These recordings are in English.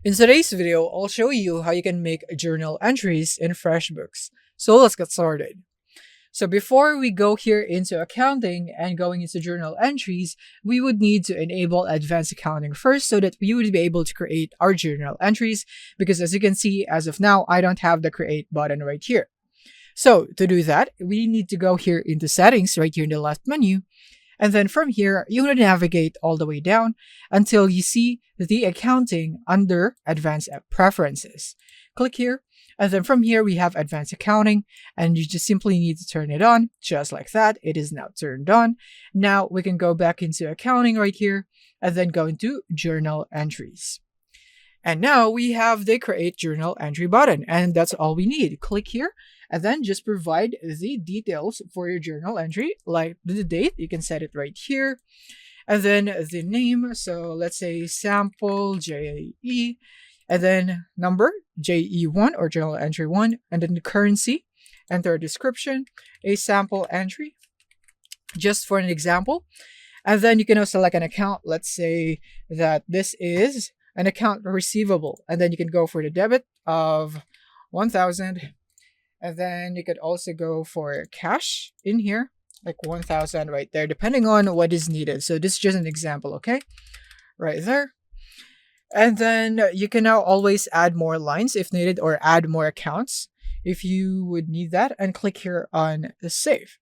In today's video, I'll show you how you can make journal entries in FreshBooks. So let's get started. So before we go here into accounting and going into journal entries, we would need to enable advanced accounting first so that we would be able to create our journal entries, because as you can see, as of now, I don't have the create button right here. So to do that, we need to go here into settings right here in the left menu. And then from here, you want to navigate all the way down until you see the accounting under advanced preferences. Click here. And then from here, we have advanced accounting, and you just simply need to turn it on just like that. It is now turned on. Now we can go back into accounting right here and then go into journal entries. And now we have the create journal entry button, and that's all we need. Click here and then just provide the details for your journal entry, like the date. You can set it right here. And then the name. So let's say sample JE, and then number JE1 or journal entry 1, and then the currency. Enter a description, a sample entry, just for an example. And then you can also select an account. Let's say that this is an account receivable, and then you can go for the debit of 1,000, and then you could also go for cash in here, like 1,000 right there, depending on what is needed. So this is just an example, okay? Right there. And then you can now always add more lines if needed, or add more accounts if you would need that, and click here on the save.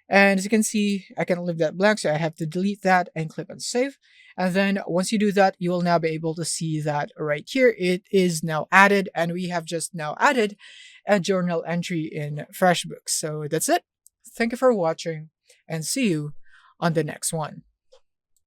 And as you can see, I can leave that blank, so I have to delete that and click on save. And then once you do that, you will now be able to see that right here. It is now added, and we have just now added a journal entry in FreshBooks. So that's it. Thank you for watching, and see you on the next one.